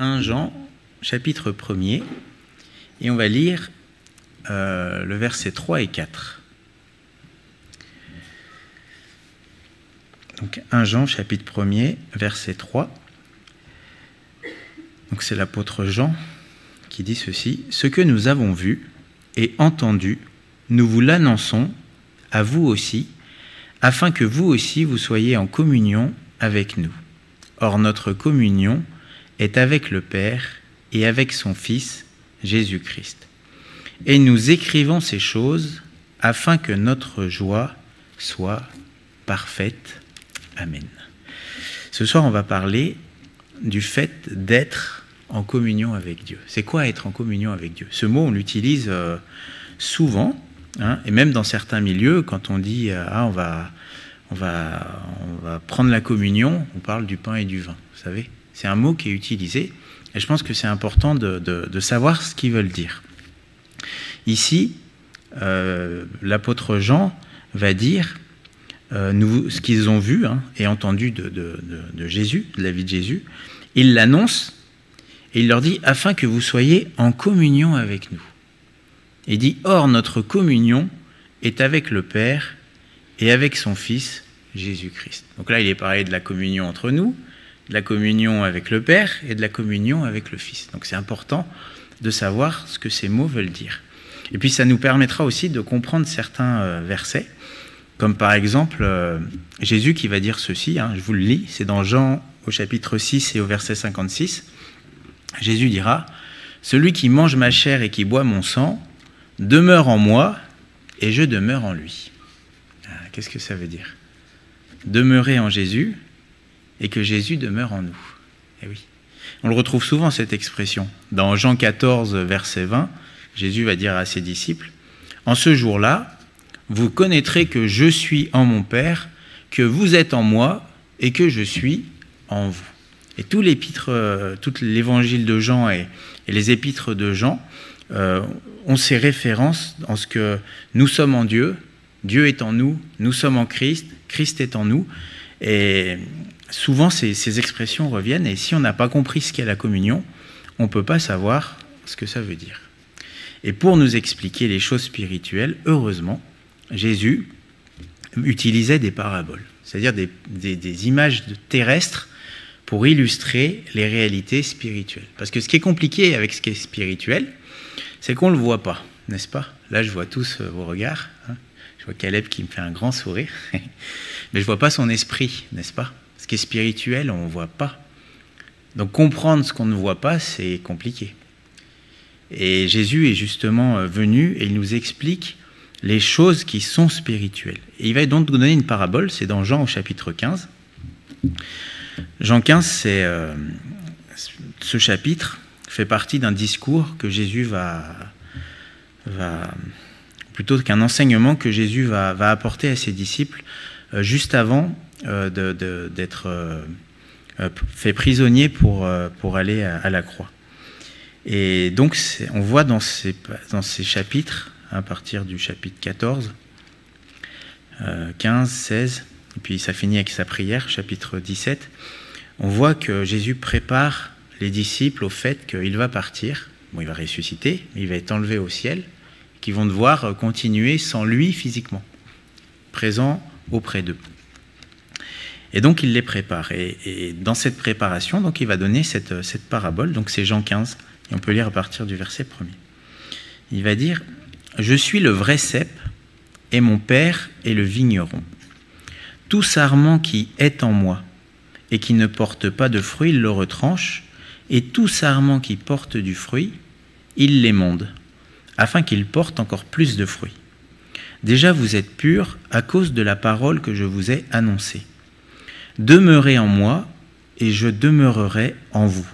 1 Jean, chapitre 1er, et on va lire le verset 3 et 4. Donc 1 Jean, chapitre 1er, verset 3. Donc c'est l'apôtre Jean qui dit ceci: « Ce que nous avons vu et entendu, nous vous l'annonçons à vous aussi, afin que vous aussi vous soyez en communion avec nous. Or notre communion est avec le Père et avec son Fils, Jésus-Christ. Et nous écrivons ces choses afin que notre joie soit parfaite. Amen. » Ce soir, on va parler du fait d'être en communion avec Dieu. C'est quoi être en communion avec Dieu? Ce mot, on l'utilise souvent, et même dans certains milieux, quand on dit on va prendre la communion, on parle du pain et du vin. Vous savez, c'est un mot qui est utilisé, et je pense que c'est important de savoir ce qu'ils veulent dire. Ici, l'apôtre Jean va dire ce qu'ils ont vu et entendu de Jésus, de la vie de Jésus. Il l'annonce et il leur dit « afin que vous soyez en communion avec nous ». Il dit « or notre communion est avec le Père et avec son Fils, Jésus-Christ ». Donc là, il est parlé de la communion entre nous, de la communion avec le Père et de la communion avec le Fils. Donc c'est important de savoir ce que ces mots veulent dire. Et puis ça nous permettra aussi de comprendre certains versets, comme par exemple Jésus qui va dire ceci, je vous le lis, c'est dans Jean au chapitre 6 et au verset 56. Jésus dira « Celui qui mange ma chair et qui boit mon sang demeure en moi et je demeure en lui. » Qu'est-ce que ça veut dire? Demeurer en Jésus et que Jésus demeure en nous. Eh oui. On le retrouve souvent, cette expression. Dans Jean 14, verset 20, Jésus va dire à ses disciples « En ce jour-là, vous connaîtrez que je suis en mon Père, que vous êtes en moi et que je suis en vous. » Et tout l'évangile de Jean et les épîtres de Jean ont ces références en ce que nous sommes en Dieu, Dieu est en nous, nous sommes en Christ, Christ est en nous. Et souvent, ces expressions reviennent, et si on n'a pas compris ce qu'est la communion, on ne peut pas savoir ce que ça veut dire. Et pour nous expliquer les choses spirituelles, heureusement, Jésus utilisait des paraboles, c'est-à-dire des images terrestres pour illustrer les réalités spirituelles. Parce que ce qui est compliqué avec ce qui est spirituel, c'est qu'on ne le voit pas, n'est-ce pas? Là, je vois tous vos regards. Je vois Caleb qui me fait un grand sourire. Mais je ne vois pas son esprit, n'est-ce pas? Ce qui est spirituel, on ne voit pas. Donc comprendre ce qu'on ne voit pas, c'est compliqué. Et Jésus est justement venu et il nous explique les choses qui sont spirituelles. Et il va donc nous donner une parabole, c'est dans Jean au chapitre 15. Jean 15, ce chapitre fait partie d'un discours que Jésus plutôt qu'un enseignement que Jésus va apporter à ses disciples juste avant d'être fait prisonnier pour aller à la croix. Et donc, on voit dans ces chapitres, à partir du chapitre 14, 15, 16, et puis ça finit avec sa prière, chapitre 17, on voit que Jésus prépare les disciples au fait qu'il va partir, il va ressusciter, mais il va être enlevé au ciel, qu'ils vont devoir continuer sans lui physiquement, présent auprès d'eux. Et donc il les prépare. Et dans cette préparation, donc, il va donner cette parabole, donc c'est Jean 15, et on peut lire à partir du verset 1er. Il va dire « Je suis le vrai cep, et mon Père est le vigneron. Tout sarment qui est en moi, et qui ne porte pas de fruit, il le retranche, et tout sarment qui porte du fruit, il l'émonde, afin qu'il porte encore plus de fruits. Déjà vous êtes purs à cause de la parole que je vous ai annoncée. Demeurez en moi, et je demeurerai en vous.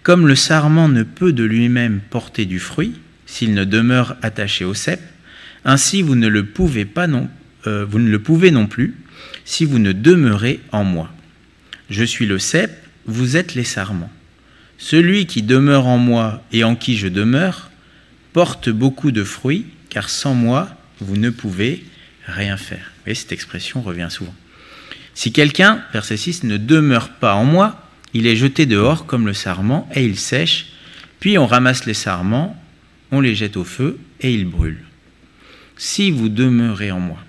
Comme le sarment ne peut de lui-même porter du fruit, s'il ne demeure attaché au cep, ainsi vous ne le pouvez non plus, si vous ne demeurez en moi. Je suis le cep, vous êtes les sarments. Celui qui demeure en moi et en qui je demeure porte beaucoup de fruits, car sans moi, vous ne pouvez rien faire. Vous voyez, cette expression revient souvent. Si quelqu'un, verset 6, ne demeure pas en moi, il est jeté dehors comme le sarment, et il sèche, puis on ramasse les sarments, on les jette au feu, et ils brûlent. Si vous demeurez en moi,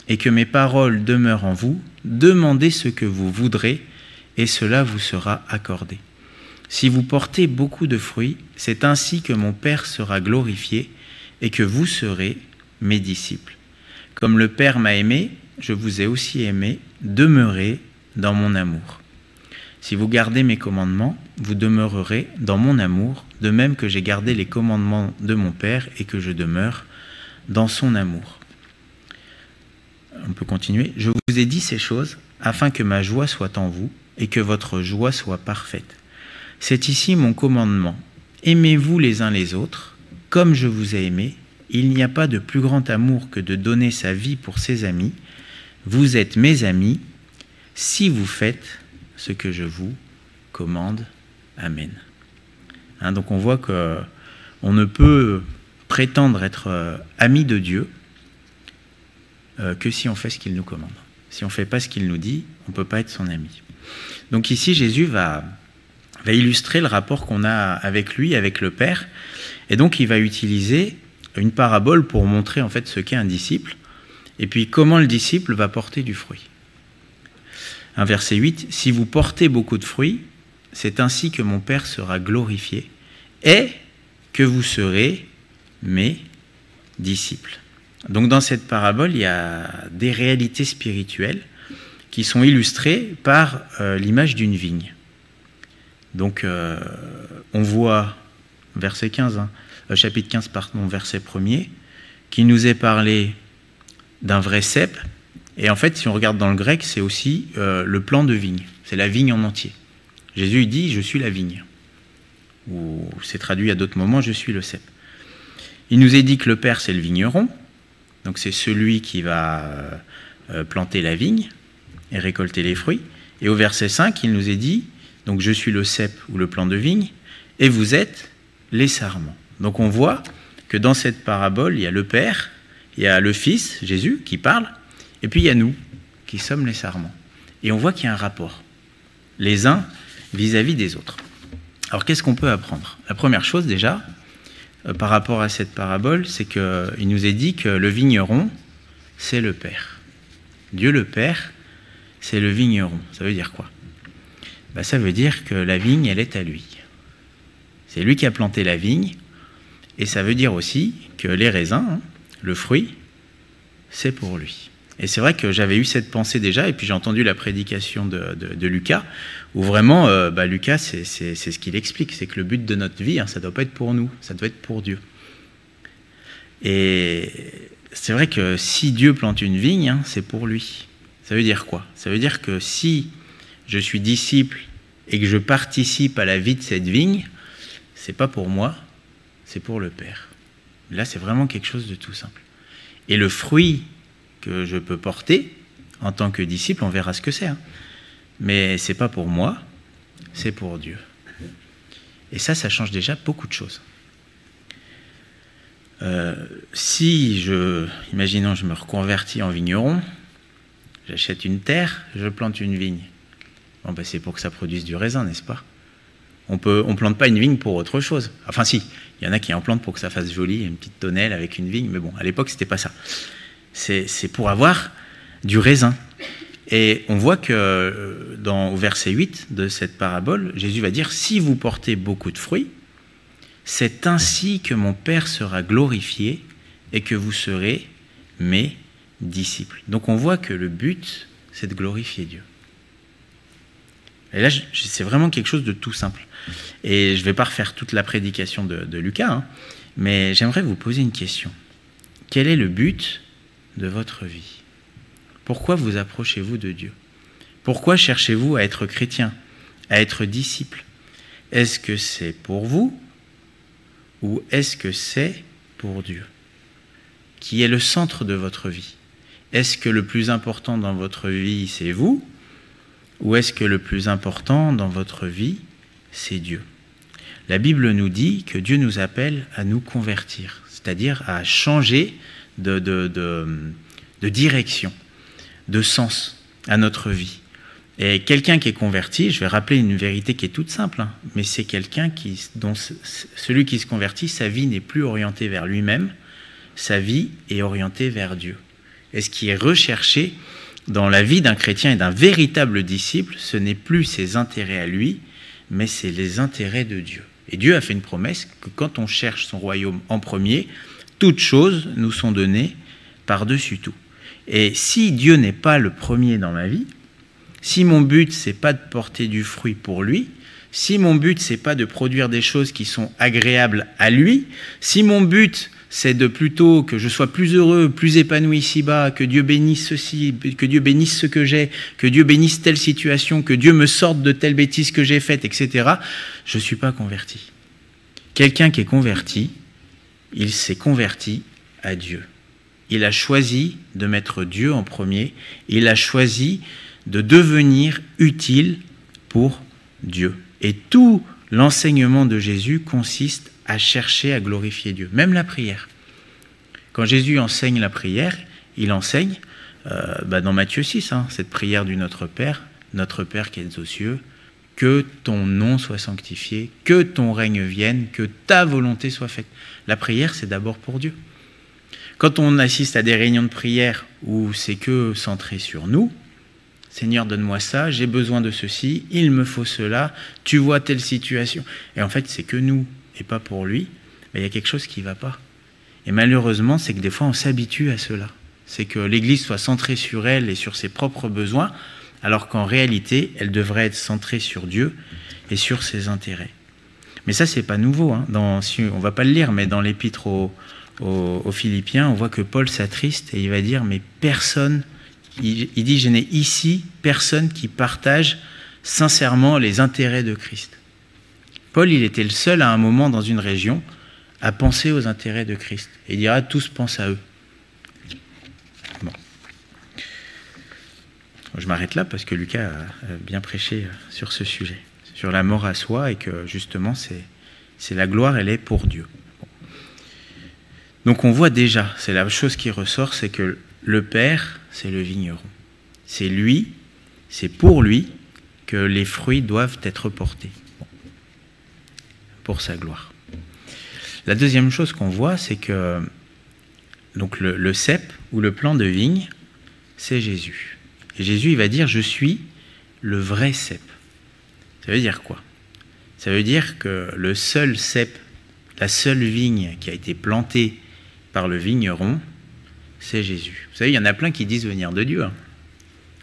et que mes paroles demeurent en vous, demandez ce que vous voudrez, et cela vous sera accordé. Si vous portez beaucoup de fruits, c'est ainsi que mon Père sera glorifié, et que vous serez mes disciples. Comme le Père m'a aimé, je vous ai aussi aimé, demeurez dans mon amour. Si vous gardez mes commandements, vous demeurerez dans mon amour, de même que j'ai gardé les commandements de mon Père et que je demeure dans son amour. On peut continuer. Je vous ai dit ces choses afin que ma joie soit en vous et que votre joie soit parfaite. C'est ici mon commandement. Aimez-vous les uns les autres, comme je vous ai aimé. Il n'y a pas de plus grand amour que de donner sa vie pour ses amis. Vous êtes mes amis si vous faites ce que je vous commande. Amen. Donc on voit qu'on ne peut prétendre être ami de Dieu que si on fait ce qu'il nous commande. Si on ne fait pas ce qu'il nous dit, on ne peut pas être son ami. Donc ici, Jésus va illustrer le rapport qu'on a avec lui, avec le Père. Et donc il va utiliser une parabole pour montrer en fait ce qu'est un disciple et puis comment le disciple va porter du fruit. Un verset 8, « Si vous portez beaucoup de fruits, c'est ainsi que mon Père sera glorifié et que vous serez mes disciples. » Donc dans cette parabole, il y a des réalités spirituelles qui sont illustrées par l'image d'une vigne. Donc on voit, verset 15, chapitre 15, pardon, verset 1er, qui nous est parlé d'un vrai cep. Et en fait, si on regarde dans le grec, c'est aussi le plant de vigne. C'est la vigne en entier. Jésus dit « je suis la vigne ». Ou c'est traduit à d'autres moments « je suis le cep ». Il nous est dit que le Père, c'est le vigneron. Donc c'est celui qui va planter la vigne et récolter les fruits. Et au verset 5, il nous est dit « donc je suis le cep ou le plant de vigne, et vous êtes les sarments ». Donc on voit que dans cette parabole, il y a le Père, il y a le Fils, Jésus, qui parle, et puis il y a nous, qui sommes les sarments. Et on voit qu'il y a un rapport, les uns vis-à-vis des autres. Alors qu'est-ce qu'on peut apprendre? La première chose déjà, par rapport à cette parabole, c'est qu'il nous est dit que le vigneron, c'est le Père. Dieu le Père, c'est le vigneron. Ça veut dire quoi? Ça veut dire que la vigne, elle est à lui. C'est lui qui a planté la vigne, et ça veut dire aussi que les raisins, le fruit, c'est pour lui. Et c'est vrai que j'avais eu cette pensée déjà, et puis j'ai entendu la prédication de Lucas, où vraiment, Lucas, c'est ce qu'il explique, c'est que le but de notre vie, ça ne doit pas être pour nous, ça doit être pour Dieu. Et c'est vrai que si Dieu plante une vigne, c'est pour lui. Ça veut dire quoi? Ça veut dire que si je suis disciple et que je participe à la vie de cette vigne, c'est pas pour moi, c'est pour le Père. Là, c'est vraiment quelque chose de tout simple. Et le fruit que je peux porter en tant que disciple, on verra ce que c'est. Mais c'est pas pour moi, c'est pour Dieu. Et ça change déjà beaucoup de choses. Imaginons, je me reconvertis en vigneron, j'achète une terre, je plante une vigne. C'est pour que ça produise du raisin, n'est-ce pas? On plante pas une vigne pour autre chose. Enfin si, il y en a qui en plantent pour que ça fasse joli, une petite tonnelle avec une vigne, mais bon, à l'époque, c'était pas ça. C'est pour avoir du raisin. Et on voit que au verset 8 de cette parabole, Jésus va dire « Si vous portez beaucoup de fruits, c'est ainsi que mon Père sera glorifié et que vous serez mes disciples. » Donc on voit que le but, c'est de glorifier Dieu. Et là, c'est vraiment quelque chose de tout simple. Et je ne vais pas refaire toute la prédication de Lucas, mais j'aimerais vous poser une question. Quel est le but de votre vie? Pourquoi vous approchez-vous de Dieu? Pourquoi cherchez-vous à être chrétien, à être disciple? Est-ce que c'est pour vous ou est-ce que c'est pour Dieu? Qui est le centre de votre vie? Est-ce que le plus important dans votre vie, c'est vous? Ou est-ce que le plus important dans votre vie, c'est Dieu? La Bible nous dit que Dieu nous appelle à nous convertir, c'est-à-dire à changer de direction, de sens à notre vie. Et quelqu'un qui est converti, je vais rappeler une vérité qui est toute simple, hein, mais c'est quelqu'un dont celui qui se convertit, sa vie n'est plus orientée vers lui-même, sa vie est orientée vers Dieu. Et ce qui est recherché dans la vie d'un chrétien et d'un véritable disciple, ce n'est plus ses intérêts à lui, mais c'est les intérêts de Dieu. Et Dieu a fait une promesse que quand on cherche son royaume en premier, toutes choses nous sont données par-dessus tout. Et si Dieu n'est pas le premier dans ma vie, si mon but, c'est pas de porter du fruit pour lui, si mon but, c'est pas de produire des choses qui sont agréables à lui, si mon but, c'est de plutôt que je sois plus heureux, plus épanoui ici-bas, que Dieu bénisse ceci, que Dieu bénisse ce que j'ai, que Dieu bénisse telle situation, que Dieu me sorte de telle bêtise que j'ai faite, etc., je ne suis pas converti. Quelqu'un qui est converti, il s'est converti à Dieu. Il a choisi de mettre Dieu en premier, il a choisi de devenir utile pour Dieu. Et tout l'enseignement de Jésus consiste à chercher à glorifier Dieu, même la prière. Quand Jésus enseigne la prière, il enseigne, dans Matthieu 6, cette prière du Notre Père qui es aux cieux, que ton nom soit sanctifié, que ton règne vienne, que ta volonté soit faite. La prière, c'est d'abord pour Dieu. Quand on assiste à des réunions de prière où c'est que centré sur nous, Seigneur, donne-moi ça, j'ai besoin de ceci, il me faut cela, tu vois telle situation. Et en fait, c'est que nous, et pas pour lui, mais il y a quelque chose qui ne va pas. Et malheureusement, c'est que des fois, on s'habitue à cela. C'est que l'Église soit centrée sur elle et sur ses propres besoins, alors qu'en réalité, elle devrait être centrée sur Dieu et sur ses intérêts. Mais ça, c'est pas nouveau. On ne va pas le lire, mais dans l'épître aux Philippiens, on voit que Paul s'attriste et il va dire, mais personne... Il dit, je n'ai ici personne qui partage sincèrement les intérêts de Christ. Paul, il était le seul à un moment dans une région à penser aux intérêts de Christ. Et il dira, tous pensent à eux. Bon. Je m'arrête là parce que Lucas a bien prêché sur ce sujet, sur la mort à soi et que justement, c'est la gloire, elle est pour Dieu. Bon. Donc on voit déjà, c'est la chose qui ressort, c'est que le Père, c'est le vigneron. C'est lui, c'est pour lui que les fruits doivent être portés. Bon. Pour sa gloire. La deuxième chose qu'on voit, c'est que donc le cep ou le plant de vigne, c'est Jésus. Et Jésus, il va dire, je suis le vrai cep. Ça veut dire quoi? Ça veut dire que le seul cep, la seule vigne qui a été plantée par le vigneron, c'est Jésus. Vous savez, il y en a plein qui disent venir de Dieu.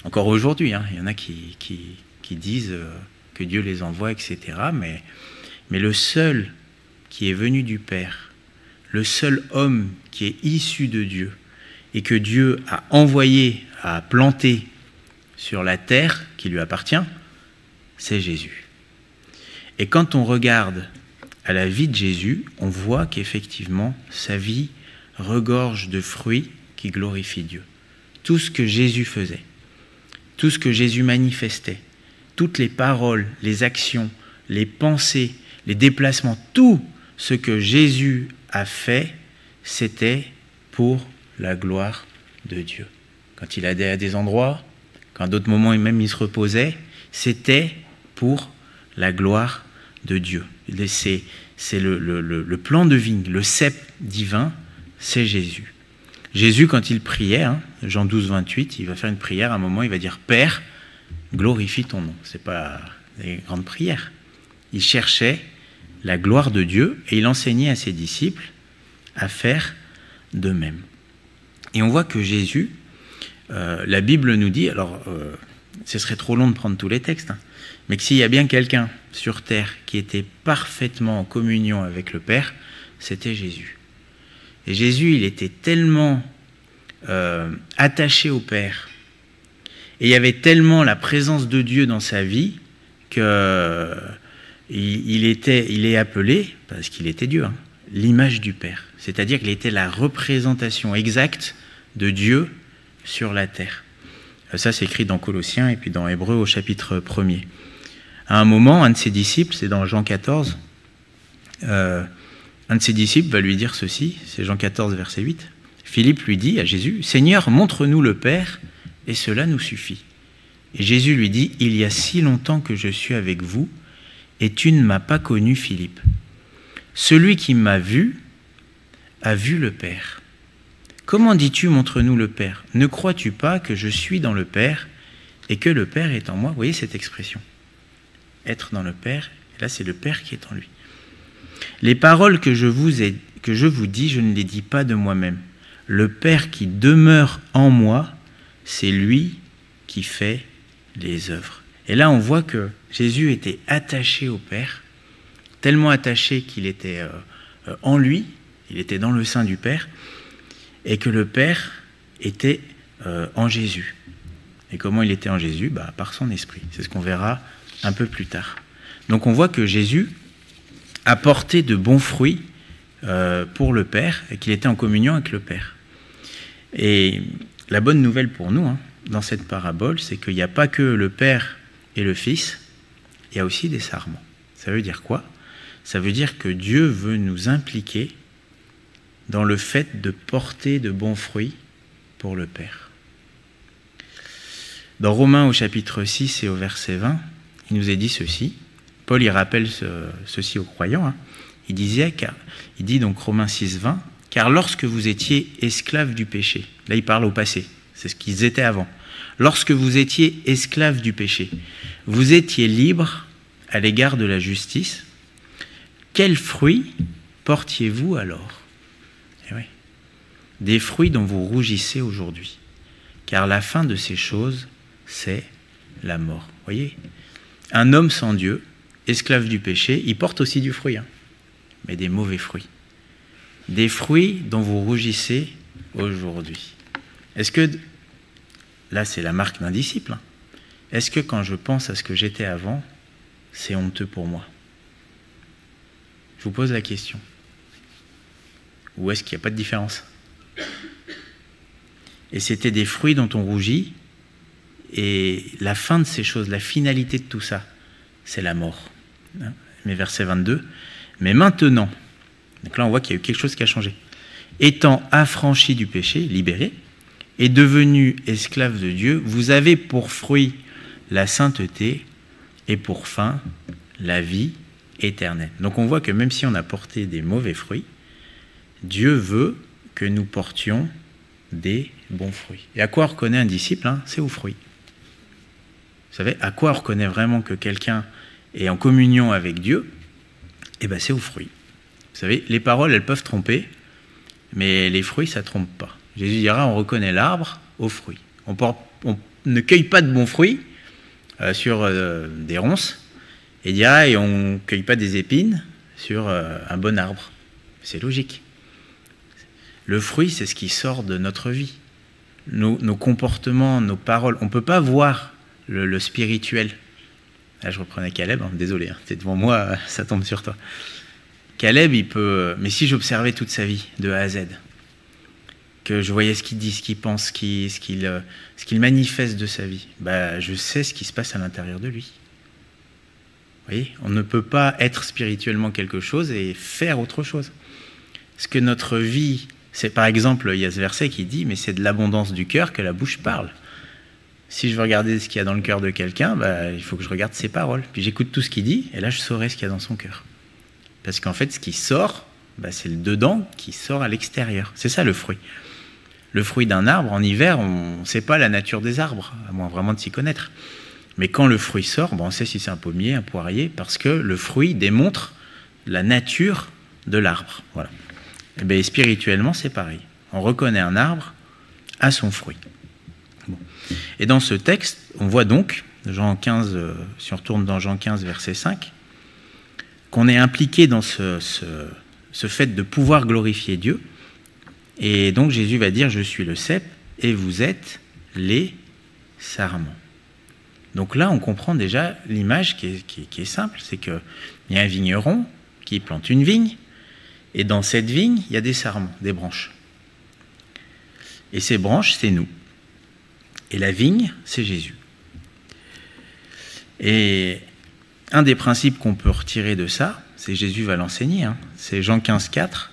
Encore aujourd'hui, il y en a qui disent que Dieu les envoie, etc. Mais le seul qui est venu du Père, le seul homme qui est issu de Dieu et que Dieu a envoyé, a planté sur la terre qui lui appartient, c'est Jésus. Et quand on regarde à la vie de Jésus, on voit qu'effectivement, sa vie regorge de fruits qui glorifient Dieu. Tout ce que Jésus faisait, tout ce que Jésus manifestait, toutes les paroles, les actions, les pensées, les déplacements, tout ce que Jésus a fait, c'était pour la gloire de Dieu. Quand il allait à des endroits, quand à d'autres moments même il se reposait, c'était pour la gloire de Dieu. C'est le plan de vigne, le cep divin, c'est Jésus. Jésus, quand il priait, Jean 12, 28, il va faire une prière, à un moment, il va dire « Père, glorifie ton nom ». Ce n'est pas des grandes prières. Il cherchait la gloire de Dieu et il enseignait à ses disciples à faire de même. Et on voit que Jésus, la Bible nous dit, alors ce serait trop long de prendre tous les textes, mais que s'il y a bien quelqu'un sur terre qui était parfaitement en communion avec le Père, c'était Jésus. Et Jésus, il était tellement attaché au Père, et il y avait tellement la présence de Dieu dans sa vie, qu'il est appelé, parce qu'il était Dieu, l'image du Père. C'est-à-dire qu'il était la représentation exacte de Dieu sur la terre. Ça, c'est écrit dans Colossiens et puis dans Hébreux au chapitre 1er. À un moment, un de ses disciples, c'est dans Jean 14, un de ses disciples va lui dire ceci, c'est Jean 14, verset 8. Philippe lui dit à Jésus, « Seigneur, montre-nous le Père, et cela nous suffit. » Et Jésus lui dit, « Il y a si longtemps que je suis avec vous, et tu ne m'as pas connu, Philippe. Celui qui m'a vu a vu le Père. Comment dis-tu, montre-nous le Père? Ne crois-tu pas que je suis dans le Père et que le Père est en moi ?» Vous voyez cette expression? Être dans le Père, et là c'est le Père qui est en lui. « Les paroles que je vous dis, je ne les dis pas de moi-même. Le Père qui demeure en moi, c'est lui qui fait les œuvres. » Et là, on voit que Jésus était attaché au Père, tellement attaché qu'il était en lui, il était dans le sein du Père, et que le Père était en Jésus. Et comment il était en Jésus? Par son esprit. C'est ce qu'on verra un peu plus tard. Donc on voit que Jésus a porté de bons fruits pour le Père, et qu'il était en communion avec le Père. Et la bonne nouvelle pour nous, dans cette parabole, c'est qu'il n'y a pas que le Père et le Fils, il y a aussi des sarments. Ça veut dire quoi? Ça veut dire que Dieu veut nous impliquer dans le fait de porter de bons fruits pour le Père. Dans Romains au chapitre 6 et au verset 20, il nous est dit ceci. Paul y rappelle ceci aux croyants. Il dit donc Romains 6, 20, « Car lorsque vous étiez esclaves du péché », là il parle au passé, c'est ce qu'ils étaient avant. « Lorsque vous étiez esclaves du péché, vous étiez libres à l'égard de la justice. Quels fruits portiez-vous alors ?» Eh oui. Des fruits dont vous rougissez aujourd'hui. Car la fin de ces choses, c'est la mort. Vous voyez? Un homme sans Dieu, esclave du péché, il porte aussi du fruit, mais des mauvais fruits. Des fruits dont vous rougissez aujourd'hui. Est-ce que, là c'est la marque d'un disciple, est-ce que quand je pense à ce que j'étais avant, c'est honteux pour moi? Je vous pose la question. Ou est-ce qu'il n'y a pas de différence? Et c'était des fruits dont on rougit, et la fin de ces choses, la finalité de tout ça, c'est la mort. Mais verset 22, « Mais maintenant », donc là on voit qu'il y a eu quelque chose qui a changé, « étant affranchi du péché, libéré, et devenu esclave de Dieu, vous avez pour fruit la sainteté et pour fin la vie éternelle. » Donc on voit que même si on a porté des mauvais fruits, Dieu veut que nous portions des bons fruits. Et à quoi on reconnaît un disciple? C'est aux fruits. Vous savez, à quoi on reconnaît vraiment que quelqu'un est en communion avec Dieu? Eh bien, c'est aux fruits. Vous savez, les paroles, elles peuvent tromper, mais les fruits, ça ne trompe pas. Jésus dira, on reconnaît l'arbre aux fruits. On ne cueille pas de bons fruits sur des ronces, et dira, et on ne cueille pas des épines sur un bon arbre. C'est logique. Le fruit, c'est ce qui sort de notre vie. Nos comportements, nos paroles. On ne peut pas voir le spirituel. Là, je reprenais Caleb, désolé, c'est devant moi, ça tombe sur toi. Caleb, il peut... Mais si j'observais toute sa vie, de A à Z, que je voyais ce qu'il dit, ce qu'il pense, ce qu'il manifeste de sa vie, je sais ce qui se passe à l'intérieur de lui. Vous voyez, on ne peut pas être spirituellement quelque chose et faire autre chose. Parce que notre vie, c'est par exemple, il y a ce verset qui dit, mais c'est de l'abondance du cœur que la bouche parle. Si je veux regarder ce qu'il y a dans le cœur de quelqu'un, il faut que je regarde ses paroles. Puis j'écoute tout ce qu'il dit, et là je saurai ce qu'il y a dans son cœur. Parce qu'en fait, ce qui sort, c'est le dedans qui sort à l'extérieur. C'est ça le fruit. Le fruit d'un arbre, en hiver, on ne sait pas la nature des arbres, à moins vraiment de s'y connaître. Mais quand le fruit sort, on sait si c'est un pommier, un poirier, parce que le fruit démontre la nature de l'arbre. Voilà. Et bien, spirituellement, c'est pareil. On reconnaît un arbre à son fruit. Bon. Et dans ce texte, on voit donc, Jean 15, si on retourne dans Jean 15, verset 5, qu'on est impliqué dans ce fait de pouvoir glorifier Dieu. Et donc Jésus va dire, je suis le cep et vous êtes les sarments. Donc là, on comprend déjà l'image qui est simple, c'est qu'il y a un vigneron qui plante une vigne, et dans cette vigne, il y a des sarments, des branches. Et ces branches, c'est nous. Et la vigne, c'est Jésus. Et un des principes qu'on peut retirer de ça, c'est Jésus va l'enseigner, c'est Jean 15, 4,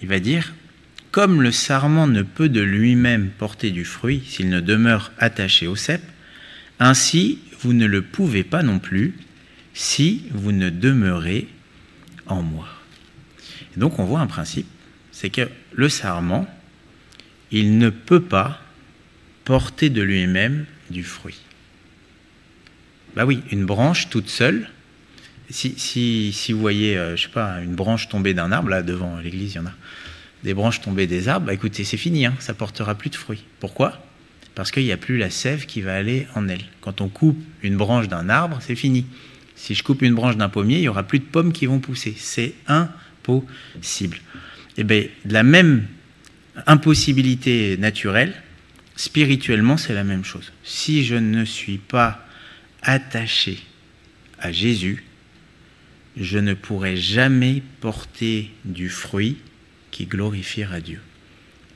il va dire « Comme le sarment ne peut de lui-même porter du fruit s'il ne demeure attaché au cep, Ainsi, vous ne le pouvez pas non plus si vous ne demeurez en moi. » Et donc on voit un principe, c'est que le sarment, il ne peut pas porter de lui-même du fruit. Bah oui, une branche toute seule, si vous voyez, je sais pas, une branche tombée d'un arbre, là devant l'église, il y en a des branches tombées des arbres, bah écoutez, c'est fini, hein, ça portera plus de fruits. Pourquoi ? Parce qu'il n'y a plus la sève qui va aller en elle. Quand on coupe une branche d'un arbre, c'est fini. Si je coupe une branche d'un pommier, il n'y aura plus de pommes qui vont pousser. C'est impossible. Et bien, de la même impossibilité naturelle, spirituellement, c'est la même chose. Si je ne suis pas attaché à Jésus, je ne pourrai jamais porter du fruit qui glorifiera Dieu.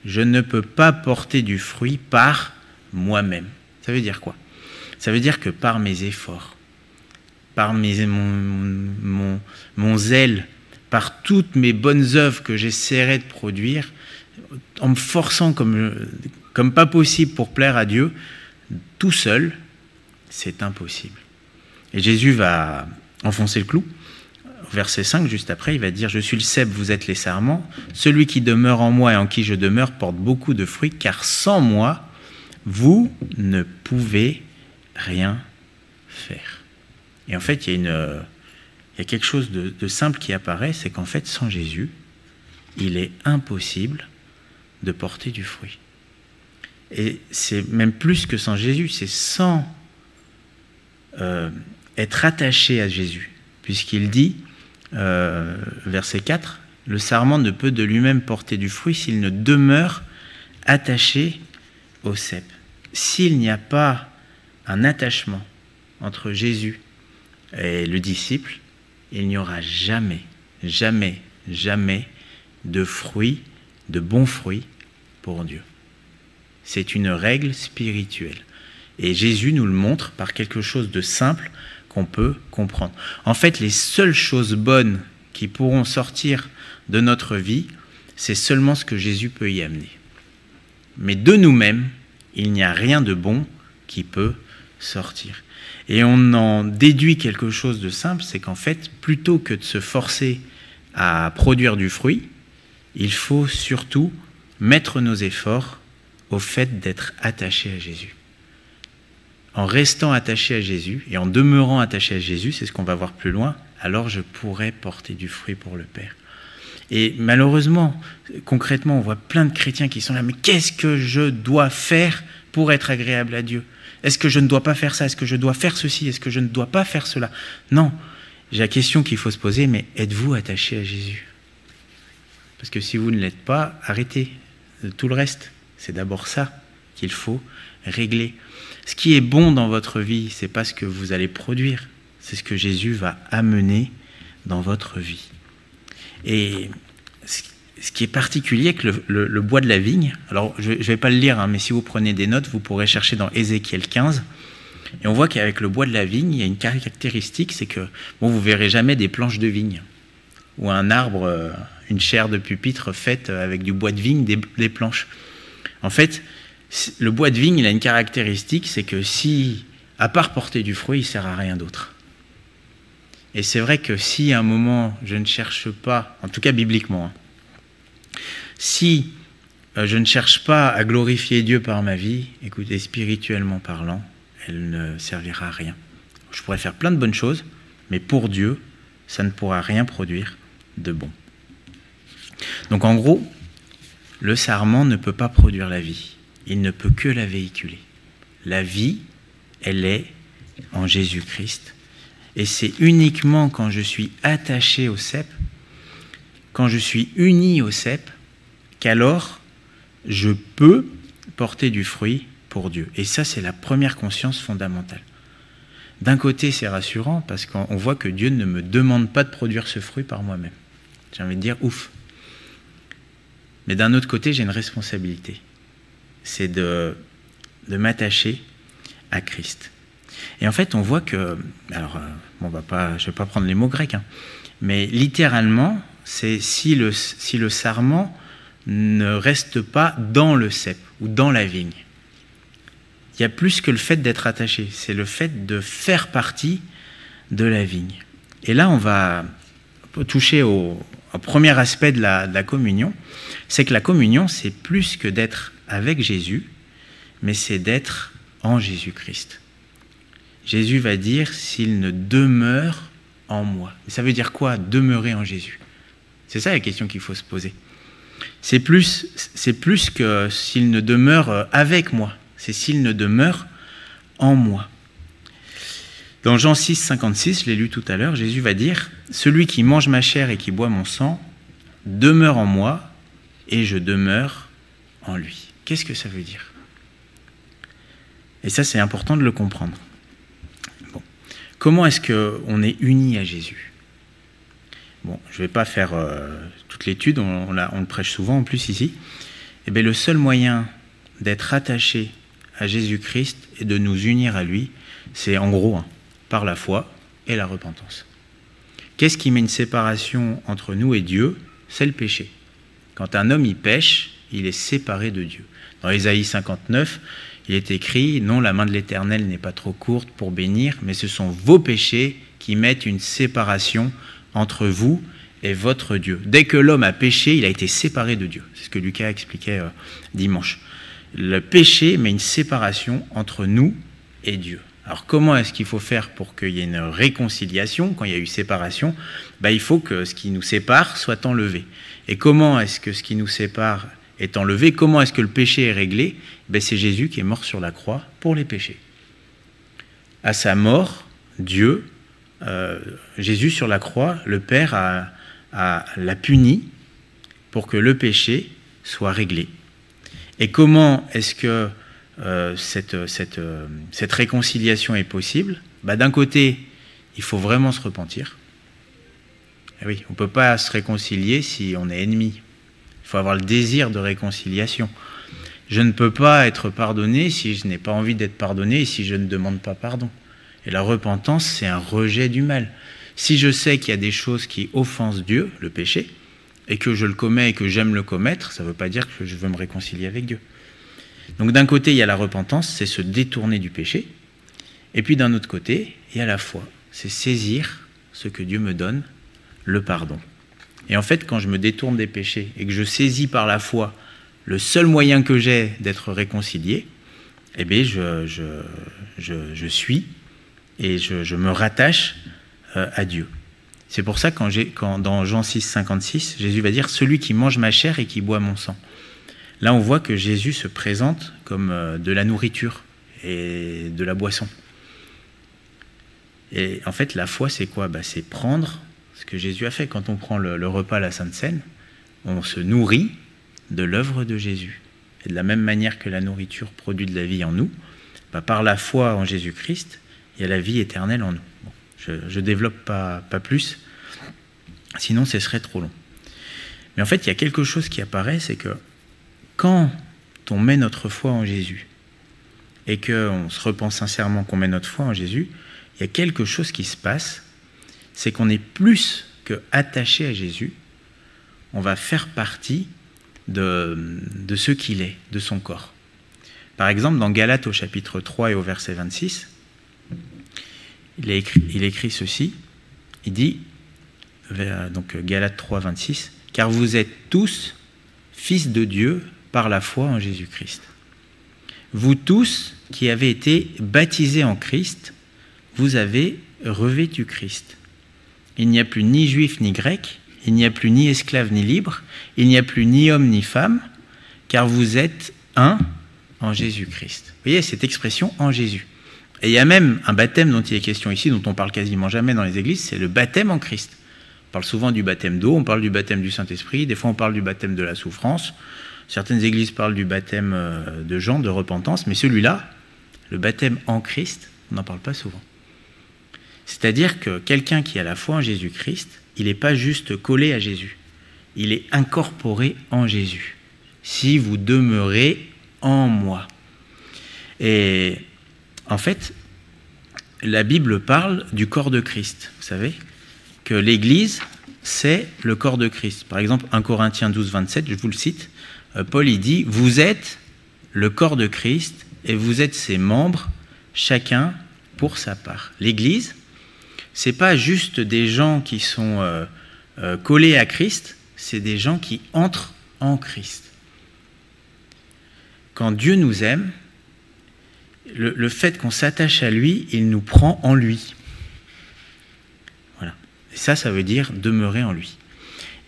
Je ne peux pas porter du fruit par moi-même. Ça veut dire quoi ? Ça veut dire que par mes efforts, par mon zèle, par toutes mes bonnes œuvres que j'essaierai de produire, en me forçant comme pas possible pour plaire à Dieu, tout seul, c'est impossible. Et Jésus va enfoncer le clou. Verset 5, juste après, il va dire « Je suis le cep, vous êtes les sarments. Celui qui demeure en moi et en qui je demeure porte beaucoup de fruits, car sans moi, vous ne pouvez rien faire. » Et en fait, il y a quelque chose de simple qui apparaît, c'est qu'en fait, sans Jésus, il est impossible de porter du fruit. Et c'est même plus que sans Jésus, c'est sans être attaché à Jésus. Puisqu'il dit, verset 4, « Le sarment ne peut de lui-même porter du fruit s'il ne demeure attaché au cep. » S'il n'y a pas un attachement entre Jésus et le disciple, il n'y aura jamais, jamais, jamais de fruits, de bons fruits pour Dieu. C'est une règle spirituelle. Et Jésus nous le montre par quelque chose de simple qu'on peut comprendre. En fait, les seules choses bonnes qui pourront sortir de notre vie, c'est seulement ce que Jésus peut y amener. Mais de nous-mêmes, il n'y a rien de bon qui peut sortir. Et on en déduit quelque chose de simple, c'est qu'en fait, plutôt que de se forcer à produire du fruit, il faut surtout mettre nos efforts au fait d'être attaché à Jésus. En restant attaché à Jésus et en demeurant attaché à Jésus, c'est ce qu'on va voir plus loin, alors je pourrai porter du fruit pour le Père. Et malheureusement, concrètement, on voit plein de chrétiens qui sont là, mais qu'est-ce que je dois faire pour être agréable à Dieu ? Est-ce que je ne dois pas faire ça ? Est-ce que je dois faire ceci ? Est-ce que je ne dois pas faire cela ? Non, j'ai la question qu'il faut se poser, mais êtes-vous attaché à Jésus ? Parce que si vous ne l'êtes pas, arrêtez tout le reste. C'est d'abord ça qu'il faut régler. Ce qui est bon dans votre vie, ce n'est pas ce que vous allez produire, c'est ce que Jésus va amener dans votre vie. Et ce qui est particulier avec le bois de la vigne, alors je ne vais pas le lire, hein, mais si vous prenez des notes, vous pourrez chercher dans Ézéchiel 15, et on voit qu'avec le bois de la vigne, il y a une caractéristique, c'est que bon, vous ne verrez jamais des planches de vigne, ou un arbre, une chaire de pupitre faite avec du bois de vigne, des planches. En fait, le bois de vigne, il a une caractéristique, c'est que si, à part porter du fruit, il ne sert à rien d'autre. Et c'est vrai que si à un moment, je ne cherche pas, en tout cas bibliquement, hein, si je ne cherche pas à glorifier Dieu par ma vie, écoutez, spirituellement parlant, elle ne servira à rien. Je pourrais faire plein de bonnes choses, mais pour Dieu, ça ne pourra rien produire de bon. Donc en gros, le sarment ne peut pas produire la vie. Il ne peut que la véhiculer. La vie, elle est en Jésus-Christ. Et c'est uniquement quand je suis attaché au cep, quand je suis uni au cep, qu'alors je peux porter du fruit pour Dieu. Et ça, c'est la première conscience fondamentale. D'un côté, c'est rassurant parce qu'on voit que Dieu ne me demande pas de produire ce fruit par moi-même. J'ai envie de dire, ouf. Mais d'un autre côté, j'ai une responsabilité. C'est de m'attacher à Christ. Et en fait, on voit que, alors, bon, je ne vais pas prendre les mots grecs, hein, mais littéralement, c'est si le sarment ne reste pas dans le cep ou dans la vigne. il y a plus que le fait d'être attaché, c'est le fait de faire partie de la vigne. Et là, on va toucher au premier aspect de la communion, c'est que la communion, c'est plus que d'être avec Jésus, mais c'est d'être en Jésus-Christ. Jésus va dire « s'il ne demeure en moi ». Ça veut dire quoi, demeurer en Jésus? C'est ça la question qu'il faut se poser. C'est plus que s'il ne demeure avec moi, c'est s'il ne demeure en moi. Dans Jean 6, 56, je l'ai lu tout à l'heure, Jésus va dire « celui qui mange ma chair et qui boit mon sang demeure en moi et je demeure en lui ». Qu'est-ce que ça veut dire? Et ça, c'est important de le comprendre. Bon. Comment est-ce qu'on est unis à Jésus? Bon, je ne vais pas faire toute l'étude, on le prêche souvent en plus ici. Eh bien, le seul moyen d'être attaché à Jésus-Christ et de nous unir à lui, c'est en gros par la foi et la repentance. Qu'est-ce qui met une séparation entre nous et Dieu? C'est le péché. Quand un homme y pêche, il est séparé de Dieu. Dans Ésaïe 59, il est écrit « Non, la main de l'Éternel n'est pas trop courte pour bénir, mais ce sont vos péchés qui mettent une séparation entre vous et votre Dieu. » Dès que l'homme a péché, il a été séparé de Dieu. C'est ce que Lucas expliquait dimanche. Le péché met une séparation entre nous et Dieu. Alors comment est-ce qu'il faut faire pour qu'il y ait une réconciliation quand il y a eu séparation? Il faut que ce qui nous sépare soit enlevé. Et comment est-ce que ce qui nous sépare est enlevé? Comment est-ce que le péché est réglé? C'est Jésus qui est mort sur la croix pour les péchés. À sa mort, Jésus sur la croix, le Père l'a puni pour que le péché soit réglé. Et comment est-ce que cette réconciliation est possible? D'un côté, il faut vraiment se repentir. Et oui, on ne peut pas se réconcilier si on est ennemi. Il faut avoir le désir de réconciliation. Je ne peux pas être pardonné si je n'ai pas envie d'être pardonné et si je ne demande pas pardon. Et la repentance, c'est un rejet du mal. Si je sais qu'il y a des choses qui offensent Dieu, le péché, et que je le commets et que j'aime le commettre, ça ne veut pas dire que je veux me réconcilier avec Dieu. Donc d'un côté, il y a la repentance, c'est se détourner du péché. Et puis d'un autre côté, il y a la foi, c'est saisir ce que Dieu me donne, le pardon. Et en fait, quand je me détourne des péchés et que je saisis par la foi le seul moyen que j'ai d'être réconcilié, eh bien je suis et je me rattache à Dieu. C'est pour ça quand dans Jean 6, 56, Jésus va dire « celui qui mange ma chair et qui boit mon sang ». Là, on voit que Jésus se présente comme de la nourriture et de la boisson. Et en fait, la foi, c'est quoi? C'est prendre ce que Jésus a fait. Quand on prend le repas à la Sainte Seine, on se nourrit de l'œuvre de Jésus. Et de la même manière que la nourriture produit de la vie en nous, par la foi en Jésus-Christ, il y a la vie éternelle en nous. Bon, je ne développe pas plus, sinon ce serait trop long. Mais en fait, il y a quelque chose qui apparaît, c'est que quand on met notre foi en Jésus et qu'on se repent sincèrement qu'on met notre foi en Jésus, il y a quelque chose qui se passe, c'est qu'on est plus qu'attaché à Jésus, on va faire partie de ce qu'il est, de son corps. Par exemple, dans Galates au chapitre 3 et au verset 26, il écrit ceci, il dit, donc Galates 3, 26, « Car vous êtes tous fils de Dieu par la foi en Jésus-Christ. Vous tous qui avez été baptisés en Christ, vous avez revêtu Christ. Il n'y a plus ni juif ni grec, il n'y a plus ni esclave ni libre, il n'y a plus ni homme ni femme, car vous êtes un en Jésus-Christ. » Vous voyez cette expression « en Jésus ». Et il y a même un baptême dont il est question ici, dont on parle quasiment jamais dans les églises, c'est le baptême en Christ. On parle souvent du baptême d'eau, on parle du baptême du Saint-Esprit, des fois on parle du baptême de la souffrance. Certaines églises parlent du baptême de Jean, de repentance, mais celui-là, le baptême en Christ, on n'en parle pas souvent. C'est-à-dire que quelqu'un qui a la foi en Jésus-Christ, il n'est pas juste collé à Jésus, il est incorporé en Jésus. Si vous demeurez en moi. Et en fait, la Bible parle du corps de Christ. Vous savez que l'Église, c'est le corps de Christ. Par exemple, 1 Corinthiens 12, 27, je vous le cite, Paul il dit « Vous êtes le corps de Christ et vous êtes ses membres, chacun pour sa part. L'Église, ce n'est pas juste des gens qui sont collés à Christ, c'est des gens qui entrent en Christ. Quand Dieu nous aime, le fait qu'on s'attache à lui, il nous prend en lui. Voilà. Et ça veut dire demeurer en lui.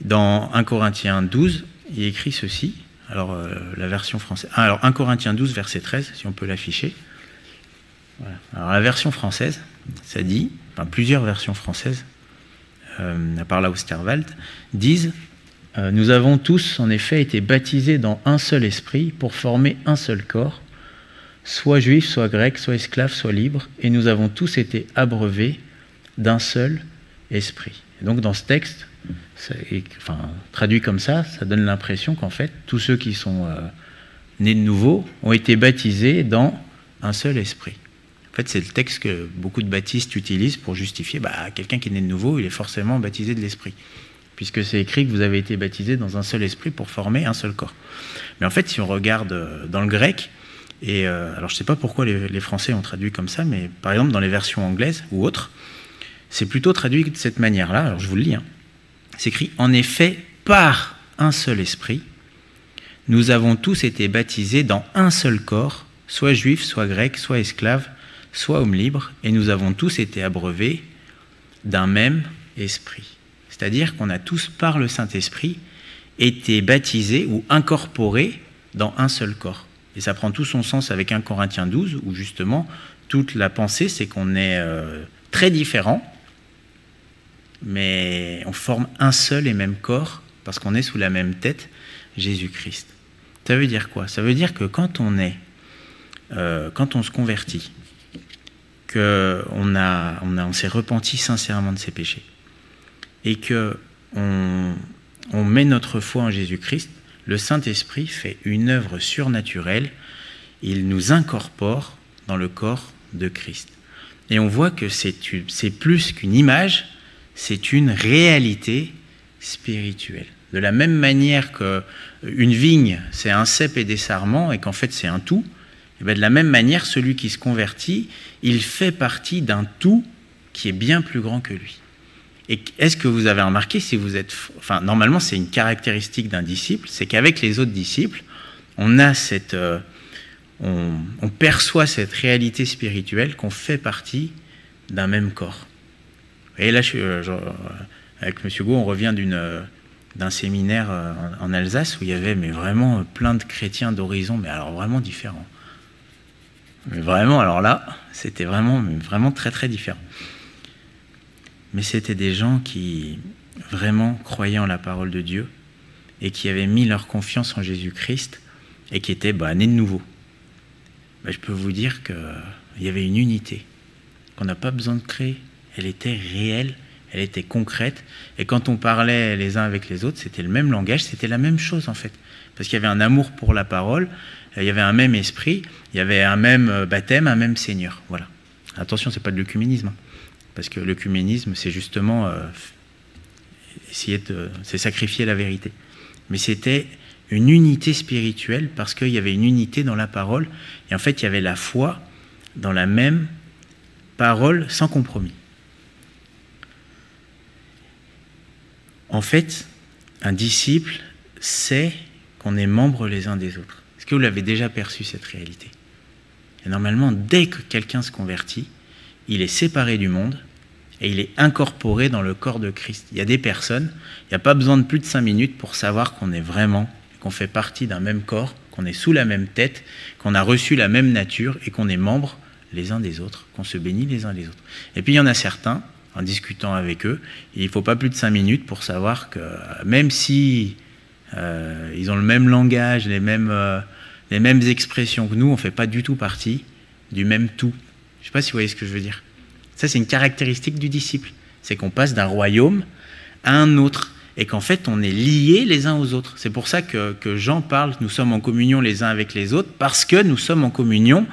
Dans 1 Corinthiens 12, il est écrit ceci. Alors, la version française. Alors, 1 Corinthiens 12, verset 13, si on peut l'afficher. Voilà. Alors, la version française, ça dit, enfin, plusieurs versions françaises, à part la Osterwald, disent « Nous avons tous, en effet, été baptisés dans un seul esprit pour former un seul corps, soit juifs, soit grecs, soit esclaves, soit libres, et nous avons tous été abreuvés d'un seul esprit. » Et donc, dans ce texte, traduit comme ça donne l'impression qu'en fait, tous ceux qui sont nés de nouveau ont été baptisés dans un seul esprit. En fait, c'est le texte que beaucoup de baptistes utilisent pour justifier quelqu'un qui est né de nouveau, il est forcément baptisé de l'esprit. Puisque c'est écrit que vous avez été baptisés dans un seul esprit pour former un seul corps. Mais en fait, si on regarde dans le grec, et alors je ne sais pas pourquoi les Français ont traduit comme ça, mais par exemple dans les versions anglaises ou autres, c'est plutôt traduit de cette manière-là. Alors je vous le lis. C'est écrit « En effet, par un seul esprit, nous avons tous été baptisés dans un seul corps, soit juifs, soit grecs, soit esclaves, soit hommes libres, et nous avons tous été abreuvés d'un même esprit. » C'est-à-dire qu'on a tous, par le Saint-Esprit, été baptisés ou incorporés dans un seul corps. Et ça prend tout son sens avec 1 Corinthiens 12, où justement, toute la pensée, c'est qu'on est très différents, mais on forme un seul et même corps, parce qu'on est sous la même tête, Jésus-Christ. Ça veut dire quoi? Ça veut dire que quand on se convertit, qu'on s'est repenti sincèrement de ses péchés, et qu'on met notre foi en Jésus-Christ, le Saint-Esprit fait une œuvre surnaturelle, il nous incorpore dans le corps de Christ. Et on voit que c'est plus qu'une image, c'est une réalité spirituelle. De la même manière qu'une vigne, c'est un cep et des sarments, et qu'en fait c'est un tout, et bien de la même manière, celui qui se convertit, il fait partie d'un tout qui est bien plus grand que lui. Et est-ce que vous avez remarqué, si vous êtes... Enfin, normalement, c'est une caractéristique d'un disciple, c'est qu'avec les autres disciples, on a on perçoit cette réalité spirituelle qu'on fait partie d'un même corps. Et là, avec M. Gau, on revient d'un séminaire en Alsace où il y avait vraiment plein de chrétiens d'horizons, mais alors vraiment différents. Mais vraiment, alors là, c'était vraiment très très différent. Mais c'était des gens qui vraiment croyaient en la parole de Dieu et qui avaient mis leur confiance en Jésus-Christ et qui étaient nés de nouveau. Je peux vous dire qu'il y avait une unité qu'on n'a pas besoin de créer. Elle était réelle, elle était concrète. Et quand on parlait les uns avec les autres, c'était le même langage, c'était la même chose en fait. Parce qu'il y avait un amour pour la parole, il y avait un même esprit, il y avait un même baptême, un même Seigneur. Voilà. Attention, ce n'est pas de l'œcuménisme. Parce que l'œcuménisme, c'est justement c'est sacrifier la vérité. Mais c'était une unité spirituelle parce qu'il y avait une unité dans la parole. Et en fait, il y avait la foi dans la même parole sans compromis. En fait, un disciple sait qu'on est membres les uns des autres. Est-ce que vous l'avez déjà perçu, cette réalité? Et normalement, dès que quelqu'un se convertit, il est séparé du monde et il est incorporé dans le corps de Christ. Il y a des personnes, il n'y a pas besoin de plus de 5 minutes pour savoir qu'on est vraiment, qu'on fait partie d'un même corps, qu'on est sous la même tête, qu'on a reçu la même nature et qu'on est membres les uns des autres, qu'on se bénit les uns les autres. Et puis il y en a certains, en discutant avec eux, il ne faut pas plus de 5 minutes pour savoir que même si ils ont le même langage, les mêmes expressions que nous, on ne fait pas du tout partie du même tout. Je ne sais pas si vous voyez ce que je veux dire. Ça, c'est une caractéristique du disciple. C'est qu'on passe d'un royaume à un autre et qu'en fait, on est liés les uns aux autres. C'est pour ça que Jean parle, nous sommes en communion les uns avec les autres, parce que nous sommes en communion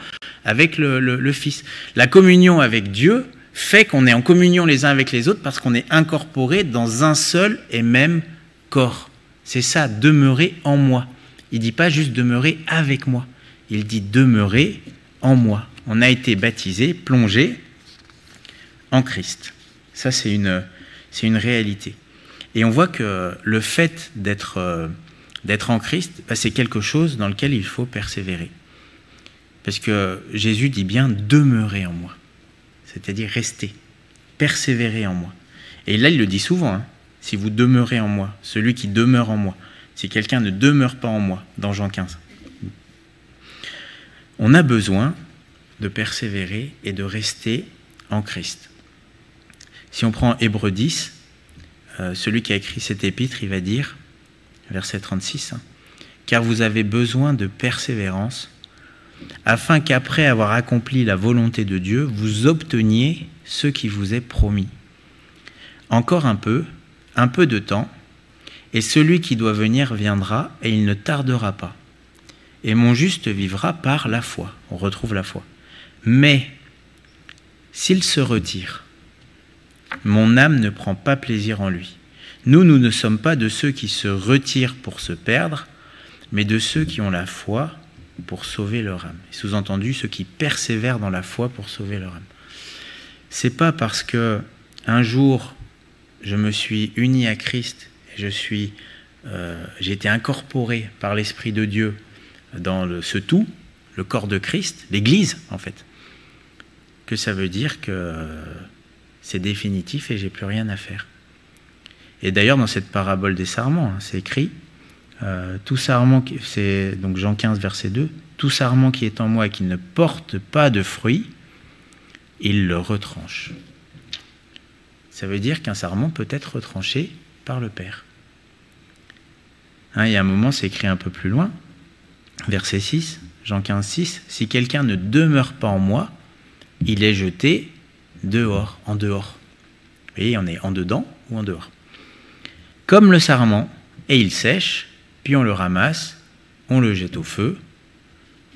avec le Fils. La communion avec Dieu fait qu'on est en communion les uns avec les autres parce qu'on est incorporés dans un seul et même corps. C'est ça, demeurer en moi. Il ne dit pas juste demeurer avec moi. il dit demeurer en moi. On a été baptisé, plongé en Christ. Ça, c'est une réalité. Et on voit que le fait d'être en Christ, c'est quelque chose dans lequel il faut persévérer. Parce que Jésus dit bien demeurer en moi, c'est-à-dire rester, persévérer en moi. Et là, il le dit souvent, hein, si vous demeurez en moi, celui qui demeure en moi, si quelqu'un ne demeure pas en moi, dans Jean 15. On a besoin de persévérer et de rester en Christ. Si on prend Hébreux 10, celui qui a écrit cette épître, il va dire, verset 36, hein, « Car vous avez besoin de persévérance, afin qu'après avoir accompli la volonté de Dieu, vous obteniez ce qui vous est promis. Encore un peu de temps, et celui qui doit venir viendra, et il ne tardera pas. Et mon juste vivra par la foi. » On retrouve la foi. « Mais s'il se retire, mon âme ne prend pas plaisir en lui. Nous ne sommes pas de ceux qui se retirent pour se perdre, mais de ceux qui ont la foi pour sauver leur âme. » Sous-entendu, ceux qui persévèrent dans la foi pour sauver leur âme. C'est pas parce que un jour je me suis uni à Christ et j'ai été incorporé par l'Esprit de Dieu dans ce tout, le corps de Christ, l'Église en fait, que ça veut dire que c'est définitif et j'ai plus rien à faire. Et d'ailleurs dans cette parabole des sarments, hein, c'est écrit, tout sarment, c'est donc Jean 15 verset 2, tout sarment qui est en moi et qui ne porte pas de fruits, il le retranche. Ça veut dire qu'un sarment peut être retranché par le Père. Hein, il y a un moment, c'est écrit un peu plus loin, verset 6, Jean 15, 6, « Si quelqu'un ne demeure pas en moi, il est jeté dehors, en dehors. » Vous voyez, on est en dedans ou en dehors. Comme le sarment, et il sèche, puis on le ramasse, on le jette au feu,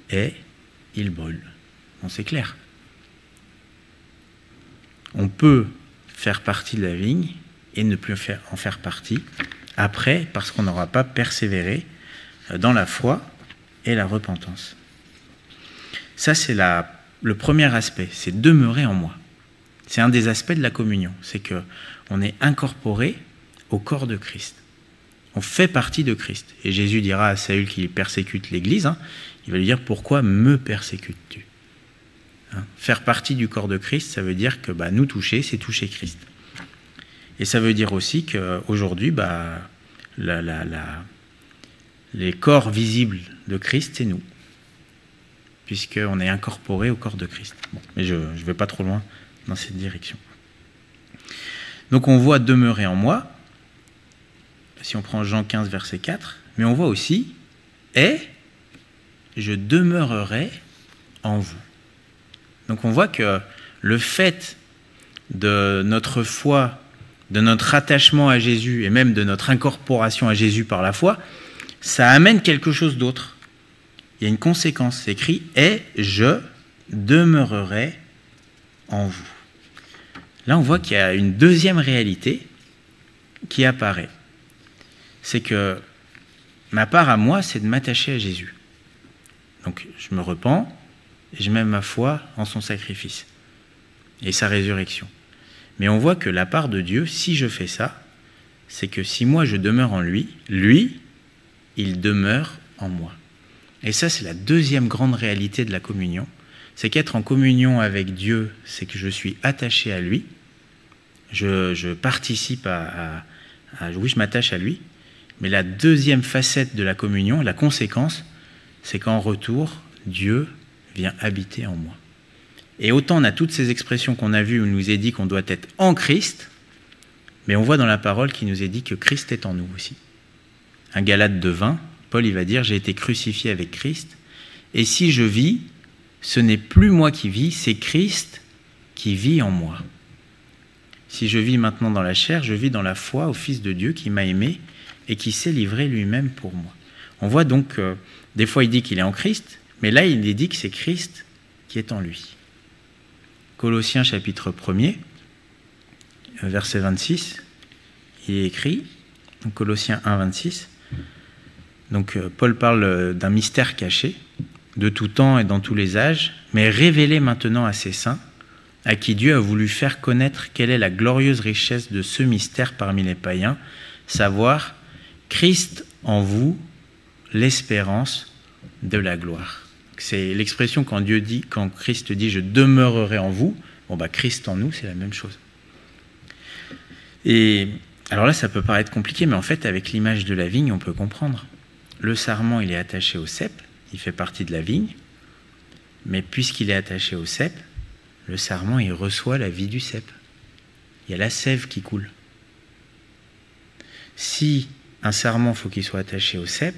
et il brûle. Bon, c'est clair. On peut faire partie de la vigne et ne plus en faire partie après, parce qu'on n'aura pas persévéré dans la foi et la repentance. Ça, c'est le premier aspect, c'est demeurer en moi. C'est un des aspects de la communion, c'est qu'on est incorporé au corps de Christ. On fait partie de Christ. Et Jésus dira à Saül qui persécute l'Église, hein, il va lui dire « Pourquoi me persécutes-tu » hein, faire partie du corps de Christ, ça veut dire que nous toucher, c'est toucher Christ. Et ça veut dire aussi qu'aujourd'hui, les corps visibles de Christ, c'est nous, puisqu'on est incorporé au corps de Christ. Bon, mais je ne vais pas trop loin dans cette direction. Donc on voit demeurer en moi, si on prend Jean 15, verset 4, mais on voit aussi « et je demeurerai en vous ». Donc on voit que le fait de notre foi, de notre attachement à Jésus et même de notre incorporation à Jésus par la foi, ça amène quelque chose d'autre. Il y a une conséquence, c'est écrit « et je demeurerai en vous ». Là, on voit qu'il y a une deuxième réalité qui apparaît. C'est que ma part à moi, c'est de m'attacher à Jésus. Donc, je me repens et je mets ma foi en son sacrifice et sa résurrection. Mais on voit que la part de Dieu, si je fais ça, c'est que si moi je demeure en lui, lui, il demeure en moi. Et ça, c'est la deuxième grande réalité de la communion. C'est qu'être en communion avec Dieu, c'est que je suis attaché à lui. Je participe oui, je m'attache à lui. Mais la deuxième facette de la communion, la conséquence, c'est qu'en retour, Dieu vient habiter en moi. Et autant on a toutes ces expressions qu'on a vues où il nous est dit qu'on doit être en Christ, mais on voit dans la parole qu'il nous est dit que Christ est en nous aussi. Un Galate 2:20, Paul il va dire « J'ai été crucifié avec Christ, et si je vis, ce n'est plus moi qui vis, c'est Christ qui vit en moi. Si je vis maintenant dans la chair, je vis dans la foi au Fils de Dieu qui m'a aimé et qui s'est livré lui-même pour moi. » On voit donc, des fois il dit qu'il est en Christ, mais là il dit que c'est Christ qui est en lui. Colossiens chapitre 1er, verset 26, il est écrit, donc Colossiens 1, 26, donc Paul parle d'un mystère caché, de tout temps et dans tous les âges, mais révélé maintenant à ses saints, à qui Dieu a voulu faire connaître quelle est la glorieuse richesse de ce mystère parmi les païens, savoir Christ en vous, l'espérance de la gloire. C'est l'expression quand Christ dit « je demeurerai en vous », bon bah Christ en nous, c'est la même chose. Et alors là, ça peut paraître compliqué, mais en fait, avec l'image de la vigne, on peut comprendre. Le sarment, il est attaché au cep, il fait partie de la vigne, mais puisqu'il est attaché au cep, le sarment, il reçoit la vie du cep. Il y a la sève qui coule. Si un sarment, il faut qu'il soit attaché au cep,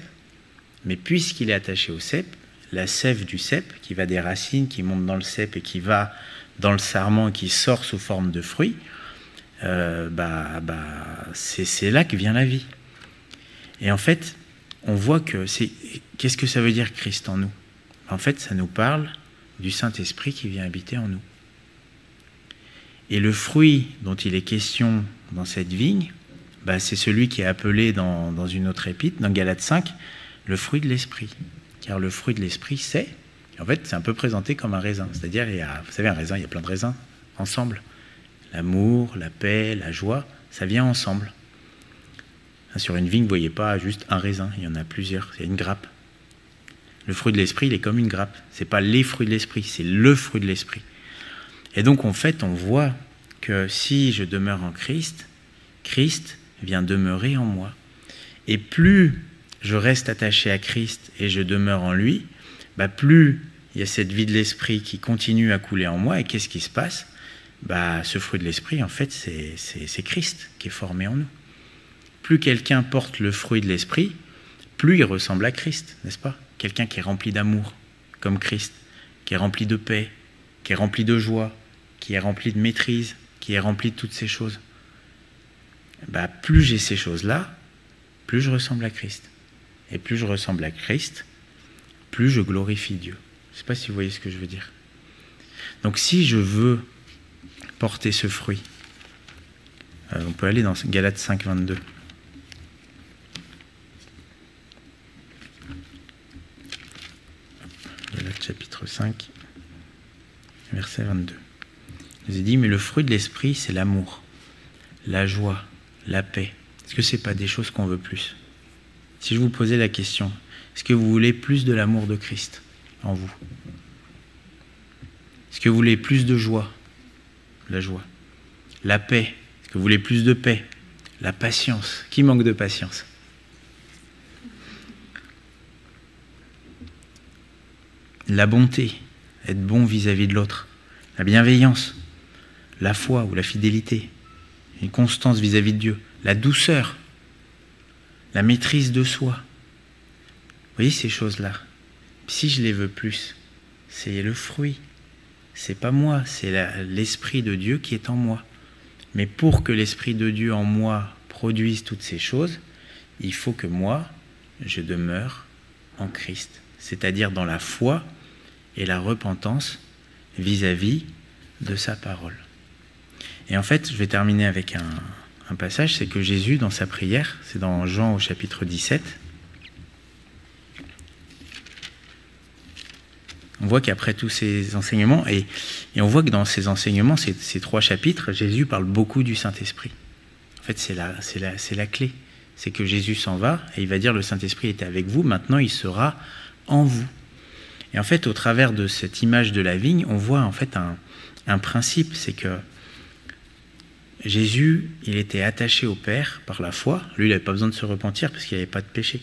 mais puisqu'il est attaché au cep, la sève du cep, qui va des racines, qui monte dans le cep et qui va dans le sarment et qui sort sous forme de fruits, c'est là que vient la vie. Et en fait, on voit que qu'est-ce que ça veut dire Christ en nous? En fait, ça nous parle du Saint-Esprit qui vient habiter en nous. Et le fruit dont il est question dans cette vigne, c'est celui qui est appelé dans une autre épître, dans Galates 5, le fruit de l'Esprit. Car le fruit de l'Esprit, en fait, c'est un peu présenté comme un raisin. C'est-à-dire, vous savez, un raisin, il y a plein de raisins ensemble. L'amour, la paix, la joie, ça vient ensemble. Sur une vigne, vous ne voyez pas juste un raisin, il y en a plusieurs, c'est une grappe. Le fruit de l'Esprit, il est comme une grappe. Ce n'est pas les fruits de l'Esprit, c'est le fruit de l'Esprit. Et donc, en fait, on voit que si je demeure en Christ, Christ vient demeurer en moi. Et plus je reste attaché à Christ et je demeure en lui, plus il y a cette vie de l'Esprit qui continue à couler en moi. Et qu'est-ce qui se passe? Ce fruit de l'Esprit, en fait, c'est Christ qui est formé en nous. Plus quelqu'un porte le fruit de l'Esprit, plus il ressemble à Christ, n'est-ce pas? Quelqu'un qui est rempli d'amour, comme Christ, qui est rempli de paix, qui est rempli de joie, qui est rempli de maîtrise, qui est rempli de toutes ces choses. Plus j'ai ces choses-là, plus je ressemble à Christ. Et plus je ressemble à Christ, plus je glorifie Dieu. Je ne sais pas si vous voyez ce que je veux dire. Donc si je veux porter ce fruit, on peut aller dans Galates 5, 22. Galates chapitre 5, verset 22. Je vous ai dit, mais le fruit de l'Esprit, c'est l'amour, la joie, la paix. Est-ce que ce n'est pas des choses qu'on veut plus? Si je vous posais la question, est-ce que vous voulez plus de l'amour de Christ en vous? Est-ce que vous voulez plus de joie? La joie. La paix. Est-ce que vous voulez plus de paix? La patience. Qui manque de patience? La bonté. Être bon vis-à-vis de l'autre. La bienveillance. La foi ou la fidélité. Une constance vis-à-vis de Dieu. La douceur. La maîtrise de soi. Vous voyez ces choses-là? Si je les veux plus, c'est le fruit. C'est pas moi, c'est l'Esprit de Dieu qui est en moi. Mais pour que l'Esprit de Dieu en moi produise toutes ces choses, il faut que moi, je demeure en Christ. C'est-à-dire dans la foi et la repentance vis-à-vis de sa parole. Et en fait, je vais terminer avec un passage, c'est que Jésus, dans sa prière, c'est dans Jean au chapitre 17, on voit qu'après tous ces enseignements, et on voit que dans ces enseignements, ces 3 chapitres, Jésus parle beaucoup du Saint-Esprit. En fait, c'est la clé. C'est que Jésus s'en va, et il va dire, le Saint-Esprit était avec vous, maintenant il sera en vous. Et en fait, au travers de cette image de la vigne, on voit en fait un principe, c'est que Jésus, il était attaché au Père par la foi. Lui, il n'avait pas besoin de se repentir parce qu'il n'avait pas de péché.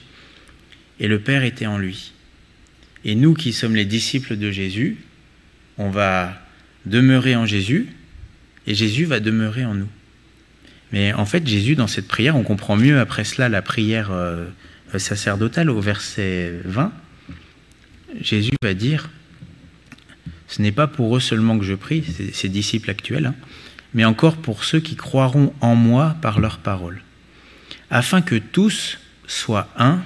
Et le Père était en lui. Et nous qui sommes les disciples de Jésus, on va demeurer en Jésus et Jésus va demeurer en nous. Mais en fait, Jésus, dans cette prière, on comprend mieux après cela la prière sacerdotale au verset 20. Jésus va dire, ce n'est pas pour eux seulement que je prie, ses disciples actuels, mais encore pour ceux qui croiront en moi par leur parole, afin que tous soient un,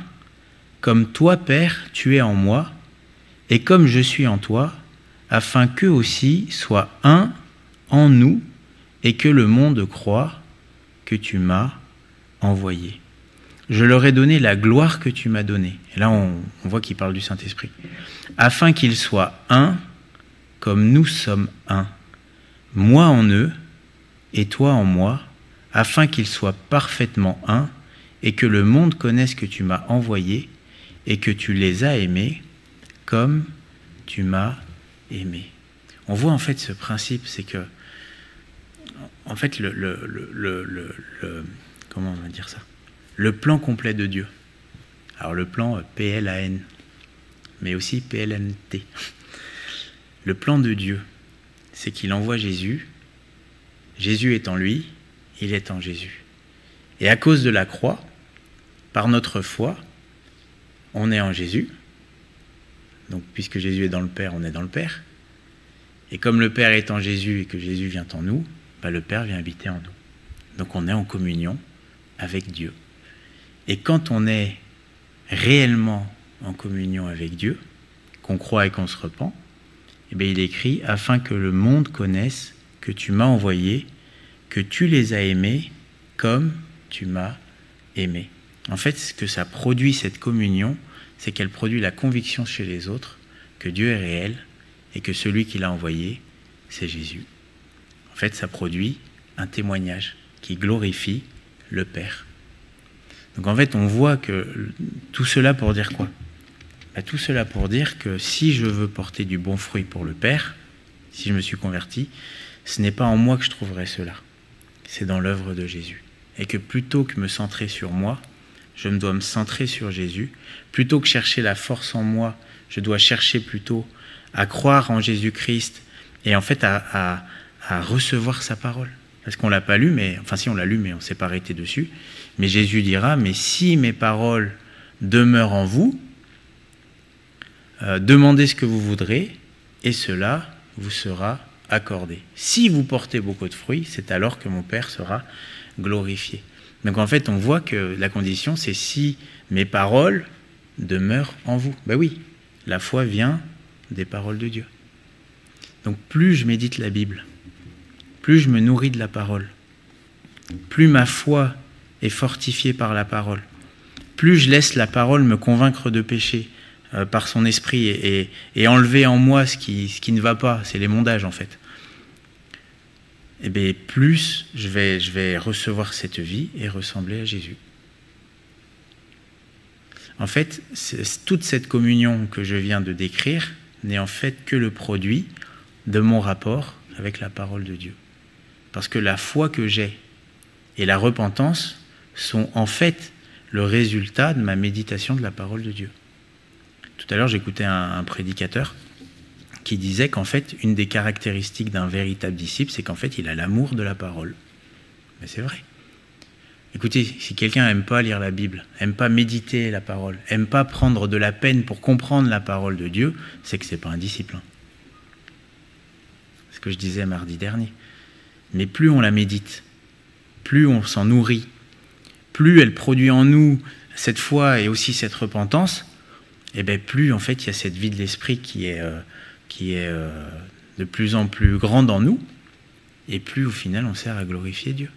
comme toi, Père, tu es en moi, et comme je suis en toi, afin qu'eux aussi soient un en nous, et que le monde croie que tu m'as envoyé. je leur ai donné la gloire que tu m'as donnée. Et là, on voit qu'il parle du Saint-Esprit. Afin qu'ils soient un, comme nous sommes un. Moi en eux, et toi en moi, afin qu'ils soient parfaitement un, et que le monde connaisse que tu m'as envoyé, et que tu les as aimés, comme tu m'as aimé. On voit en fait ce principe, c'est que, en fait, comment on va dire ça? Le plan complet de Dieu. Alors le plan PLAN, mais aussi PLNT. Le plan de Dieu, c'est qu'il envoie Jésus. Jésus est en lui, il est en Jésus. Et à cause de la croix, par notre foi, on est en Jésus. Donc puisque Jésus est dans le Père, on est dans le Père. Et comme le Père est en Jésus et que Jésus vient en nous, le Père vient habiter en nous. Donc on est en communion avec Dieu. Et quand on est réellement en communion avec Dieu, qu'on croit et qu'on se repent, il est écrit « Afin que le monde connaisse que tu m'as envoyé, que tu les as aimés comme tu m'as aimé. » En fait, ce que ça produit, cette communion, c'est qu'elle produit la conviction chez les autres que Dieu est réel et que celui qui l'a envoyé, c'est Jésus. En fait, ça produit un témoignage qui glorifie le Père. Donc en fait, on voit que tout cela pour dire quoi? Tout cela pour dire que si je veux porter du bon fruit pour le Père, si je me suis converti, ce n'est pas en moi que je trouverai cela. C'est dans l'œuvre de Jésus. Et que plutôt que me centrer sur moi, je dois me centrer sur Jésus. Plutôt que chercher la force en moi, je dois chercher plutôt à croire en Jésus-Christ et en fait à recevoir sa parole. Parce qu'on ne l'a pas lu, enfin si on l'a lu, mais on ne s'est pas arrêté dessus. Mais Jésus dira, mais si mes paroles demeurent en vous, demandez ce que vous voudrez et cela vous sera accordé. Si vous portez beaucoup de fruits, c'est alors que mon Père sera glorifié. Donc en fait, on voit que la condition, c'est si mes paroles demeurent en vous. Ben oui, la foi vient des paroles de Dieu. Donc plus je médite la Bible, plus je me nourris de la parole, plus ma foi est fortifiée par la parole, plus je laisse la parole me convaincre de péché par son esprit et enlever en moi ce qui ne va pas, c'est l'émondage en fait. Et bien plus je vais recevoir cette vie et ressembler à Jésus. En fait, toute cette communion que je viens de décrire n'est en fait que le produit de mon rapport avec la parole de Dieu. Parce que la foi que j'ai et la repentance sont en fait le résultat de ma méditation de la parole de Dieu. Tout à l'heure, j'écoutais un prédicateur qui disait qu'en fait, une des caractéristiques d'un véritable disciple, c'est qu'en fait, il a l'amour de la parole. Mais c'est vrai. Écoutez, si quelqu'un n'aime pas lire la Bible, n'aime pas méditer la parole, n'aime pas prendre de la peine pour comprendre la parole de Dieu, c'est que ce n'est pas un disciple. C'est ce que je disais mardi dernier. Mais plus on la médite, plus on s'en nourrit, plus elle produit en nous cette foi et aussi cette repentance, et bien plus en fait il y a cette vie de l'esprit qui est de plus en plus grande en nous, et plus au final on sert à glorifier Dieu.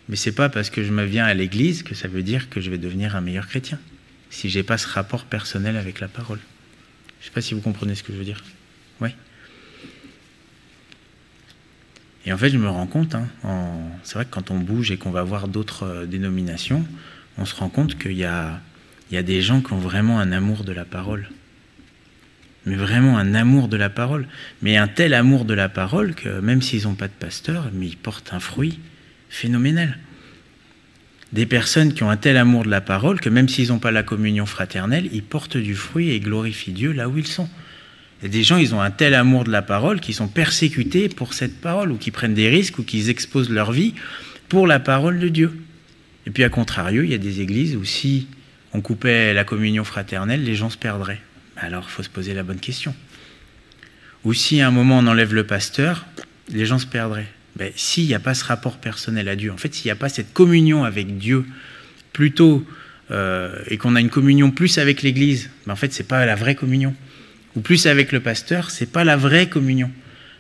Mais c'est pas parce que je me viens à l'église que ça veut dire que je vais devenir un meilleur chrétien, si j'ai pas ce rapport personnel avec la parole. Je sais pas si vous comprenez ce que je veux dire. Oui. Et en fait, je me rends compte, c'est vrai que quand on bouge et qu'on va voir d'autres dénominations, on se rend compte qu'il y a des gens qui ont vraiment un amour de la parole. Mais vraiment un amour de la parole. Mais un tel amour de la parole que même s'ils n'ont pas de pasteur, mais ils portent un fruit phénoménal. Des personnes qui ont un tel amour de la parole que même s'ils n'ont pas la communion fraternelle, ils portent du fruit et glorifient Dieu là où ils sont. Il y a des gens, ils ont un tel amour de la parole qu'ils sont persécutés pour cette parole, ou qui prennent des risques, ou qui exposent leur vie pour la parole de Dieu. Et puis à contrario, il y a des églises où si on coupait la communion fraternelle, les gens se perdraient. Alors il faut se poser la bonne question. Ou si à un moment on enlève le pasteur, les gens se perdraient. Ben, s'il n'y a pas ce rapport personnel à Dieu, en fait, s'il n'y a pas cette communion avec Dieu, plutôt, et qu'on a une communion plus avec l'Église, ben, en fait, ce n'est pas la vraie communion. Ou plus avec le pasteur, ce n'est pas la vraie communion.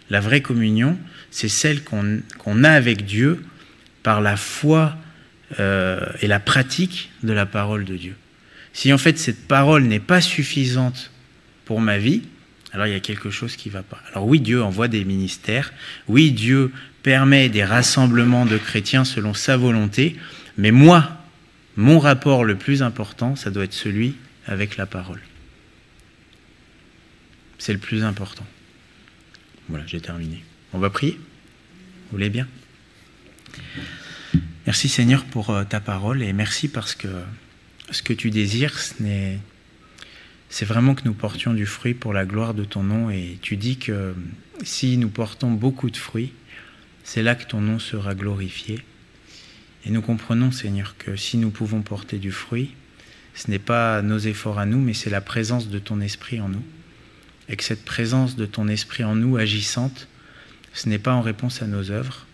La vraie communion, c'est celle qu'on a avec Dieu par la foi et la pratique de la parole de Dieu. Si en fait cette parole n'est pas suffisante pour ma vie, alors il y a quelque chose qui ne va pas. Alors oui, Dieu envoie des ministères, oui, Dieu permet des rassemblements de chrétiens selon sa volonté, mais moi, mon rapport le plus important, ça doit être celui avec la parole. C'est le plus important. Voilà, j'ai terminé. On va prier? Vous voulez bien? Merci Seigneur pour ta parole et merci parce que ce que tu désires, c'est vraiment que nous portions du fruit pour la gloire de ton nom, et tu dis que si nous portons beaucoup de fruits, c'est là que ton nom sera glorifié. Et nous comprenons Seigneur que si nous pouvons porter du fruit, ce n'est pas nos efforts à nous, mais c'est la présence de ton esprit en nous. Et que cette présence de ton esprit en nous agissante, ce n'est pas en réponse à nos œuvres,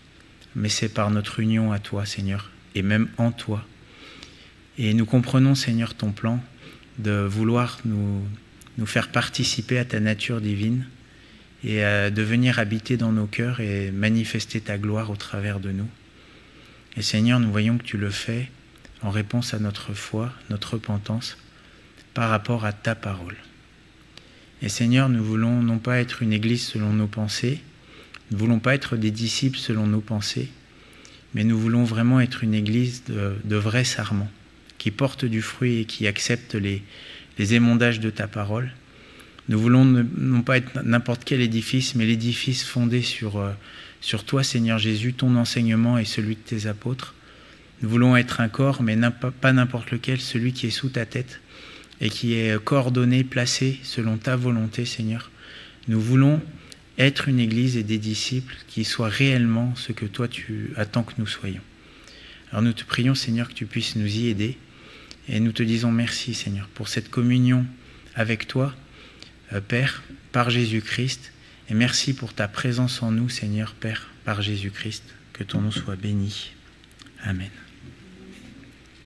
mais c'est par notre union à toi, Seigneur, et même en toi. Et nous comprenons, Seigneur, ton plan de vouloir nous faire participer à ta nature divine et de venir habiter dans nos cœurs et manifester ta gloire au travers de nous. Et Seigneur, nous voyons que tu le fais en réponse à notre foi, notre repentance, par rapport à ta parole. Et Seigneur, nous voulons non pas être une église selon nos pensées, nous ne voulons pas être des disciples selon nos pensées, mais nous voulons vraiment être une église de vrais sarments, qui porte du fruit et qui accepte les émondages de ta parole. Nous voulons non pas être n'importe quel édifice, mais l'édifice fondé sur toi, Seigneur Jésus, ton enseignement et celui de tes apôtres. Nous voulons être un corps, mais pas n'importe lequel, celui qui est sous ta tête et qui est coordonné, placé selon ta volonté, Seigneur. Nous voulons être une église et des disciples qui soient réellement ce que toi tu attends que nous soyons. Alors nous te prions, Seigneur, que tu puisses nous y aider, et nous te disons merci, Seigneur, pour cette communion avec toi, Père, par Jésus-Christ, et merci pour ta présence en nous, Seigneur, Père, par Jésus-Christ. Que ton nom soit béni. Amen.